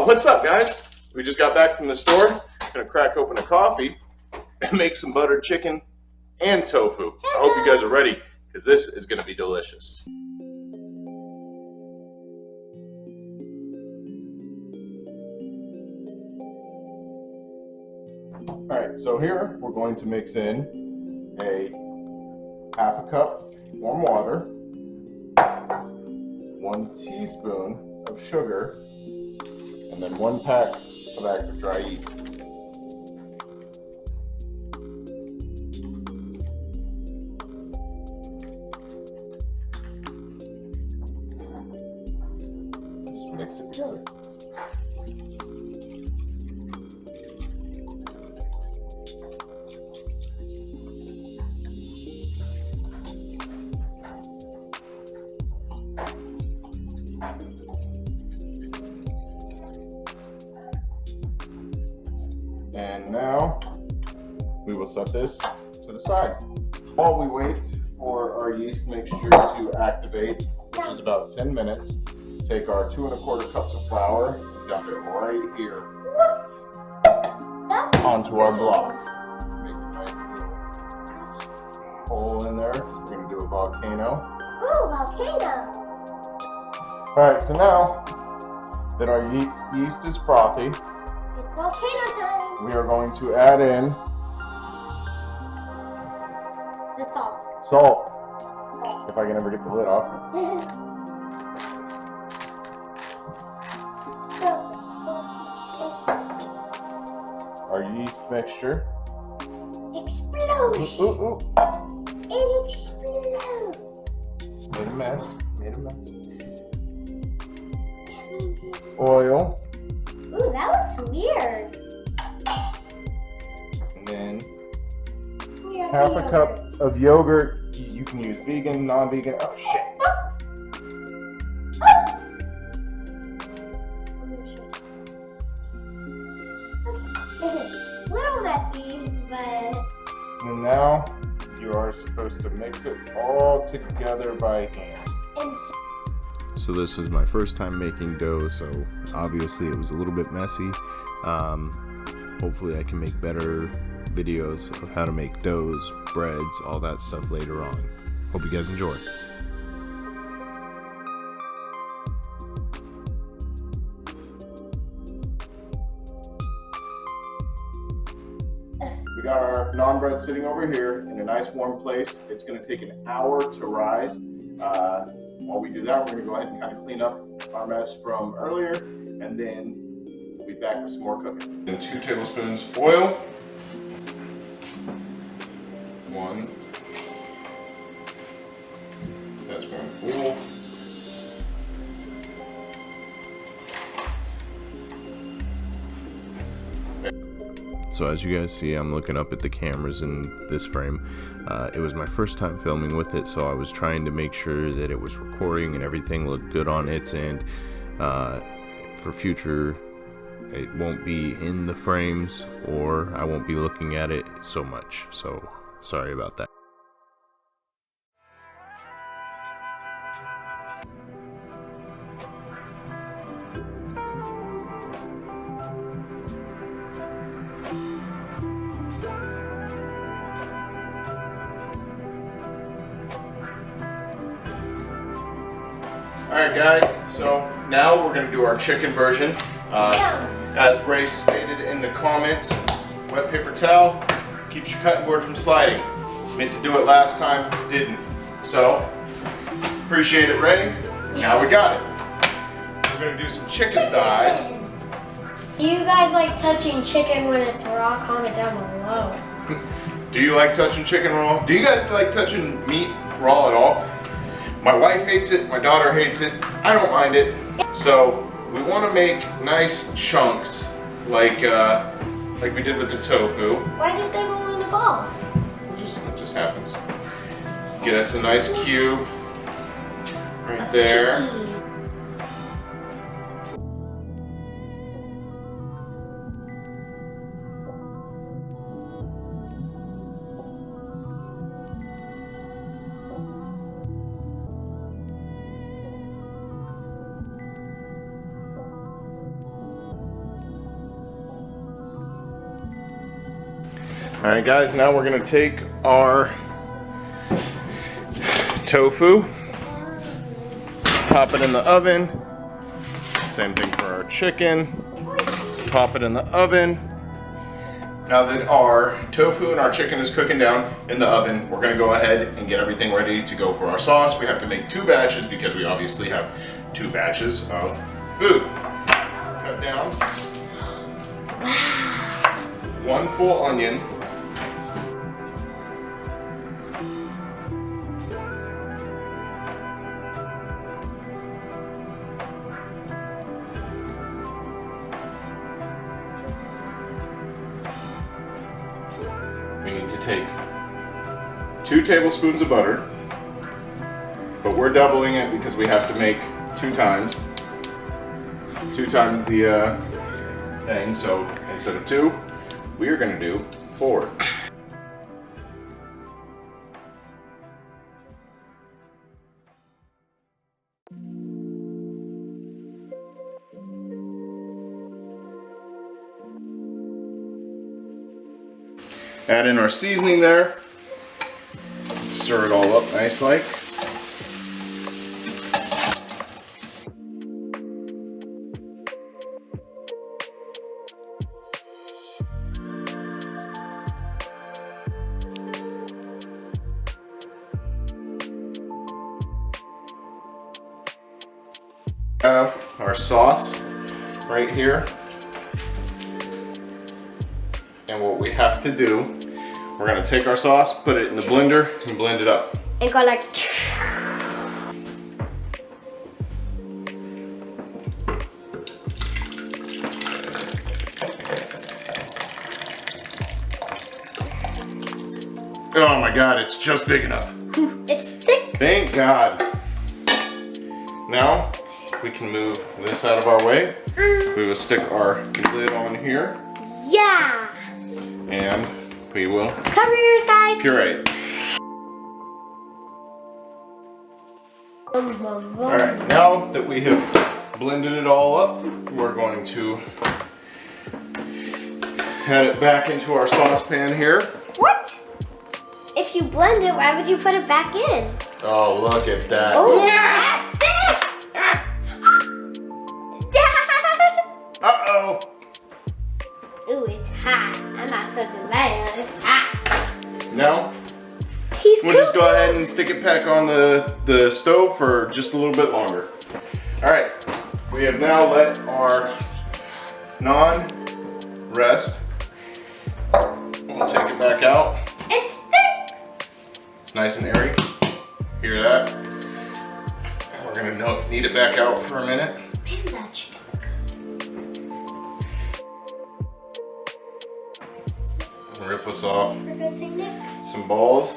What's up, guys? We just got back from the store. Gonna crack open a coffee and make some buttered chicken and tofu. I hope you guys are ready, because this is gonna be delicious. Alright, so here we're going to mix in a half a cup warm water, 1 teaspoon of sugar, and then 1 pack of active dry yeast. Just mix it together. And now we will set this to the side. While we wait for our yeast mixture to activate, which is about 10 minutes, take our 2 1/4 cups of flour, dump it right here onto our block. Make a nice little hole in there, because we're going to do a volcano. Ooh, volcano! Alright, so now that our yeast is frothy, it's volcano time! we are going to add in the salt. Salt. If I can ever get the lid off. Our yeast mixture. Explosion! Ooh, ooh, ooh. It exploded! Made a mess. Made a mess. That means it... Oil. Ooh, that looks weird. And then half a cup of yogurt. You can use vegan, non-vegan. Oh shit. Little messy, but... And now you are supposed to mix it all together by hand. So this was my first time making dough, so obviously it was a little bit messy. Hopefully I can make better videos of how to make doughs, breads, all that stuff later on. Hope you guys enjoy. We got our naan bread sitting over here in a nice warm place. It's going to take an hour to rise. While we do that, we're going to go ahead and kind of clean up our mess from earlier, and then we'll be back with some more cooking. Then 2 tablespoons oil. 1. That's going to cool. So as you guys see, I'm looking up at the cameras in this frame. It was my first time filming with it, so I was trying to make sure that it was recording and everything looked good on its end. For future, it won't be in the frames, or I won't be looking at it so much. So sorry about that. Alright guys, so now we're going to do our chicken version. As Ray stated in the comments, wet paper towel keeps your cutting board from sliding. Meant to do it last time, didn't. So, appreciate it, Ray. Now we got it. We're going to do some chicken thighs. Do you guys like touching chicken when it's raw? Comment down below. Do you like touching chicken raw? Do you guys like touching meat raw at all? My wife hates it, my daughter hates it, I don't mind it. So we want to make nice chunks like we did with the tofu. Why did they go in the ball? It just happens. Get us a nice cube right there. Cheese. All right, guys, now we're gonna take our tofu, pop it in the oven. Same thing for our chicken. Pop it in the oven. Now that our tofu and our chicken is cooking down in the oven, we're gonna go ahead and get everything ready to go for our sauce. We have to make 2 batches because we obviously have 2 batches of food. Cut down 1 full onion. We need to take 2 tablespoons of butter, but we're doubling it because we have to make 2 times the thing. So instead of 2, we are going to do 4. Add in our seasoning there. Stir it all up nice like. Have our sauce right here. And what we have to do, we're gonna take our sauce, put it in the blender, and blend it up. And go like. Oh my God, it's just big enough. Whew. It's thick. Thank God. Now, we can move this out of our way. We will stick our lid on here. Yeah. And we will Cover yours, guys. curate. Alright, now that we have blended it all up, we're going to add it back into our saucepan here. What? If you blend it, why would you put it back in? Oh, look at that. Oh, that's thick! Dad! Uh-oh. Ooh, it's hot. I'm not talking about it. It's hot. Now, He's we'll just go ahead and stick it back on the stove for just a little bit longer. Alright, we have now let our naan rest. We'll take it back out. It's thick! It's nice and airy. Hear that? And we're gonna knead it back out for a minute. Man, that chicken's good. Rip us off For good sake, Nick. some balls.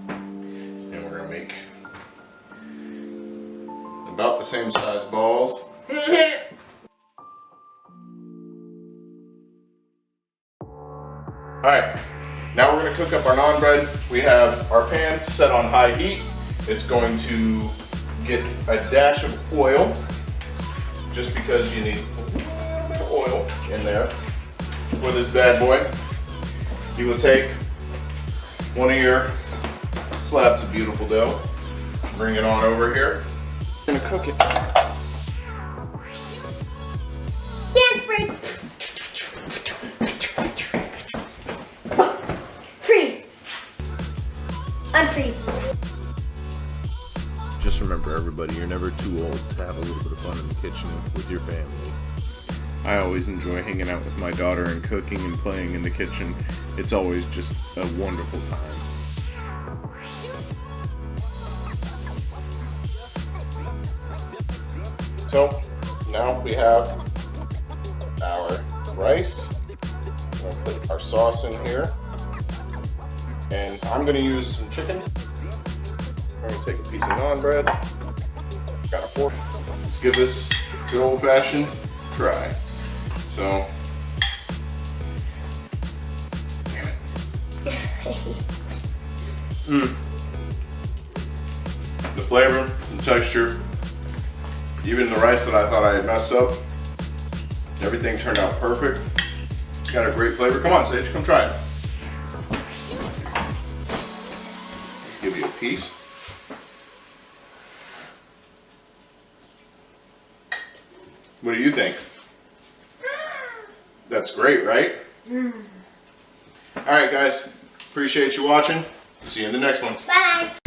And we're gonna make about the same size balls. Alright, now we're gonna cook up our naan bread. We have our pan set on high heat. It's going to get a dash of oil, just because you need a little bit of oil in there for this bad boy. You will take one of your slabs of beautiful dough, bring it on over here. I'm gonna cook it. Dance break. Freeze. Unfreeze. Just remember, everybody, you're never too old to have a little bit of fun in the kitchen with your family. I always enjoy hanging out with my daughter and cooking and playing in the kitchen. It's always just a wonderful time. So, now we have our rice. We're going to put our sauce in here. And I'm going to use some chicken. I'm going to take a piece of naan bread. Got a fork. Let's give this a good old-fashioned try. So, damn it. The flavor, the texture, even the rice that I thought I had messed up, everything turned out perfect. Got a great flavor. Come on, Sage, come try it. piece. What do you think? That's great, right? All right, guys. Appreciate you watching. See you in the next one. Bye.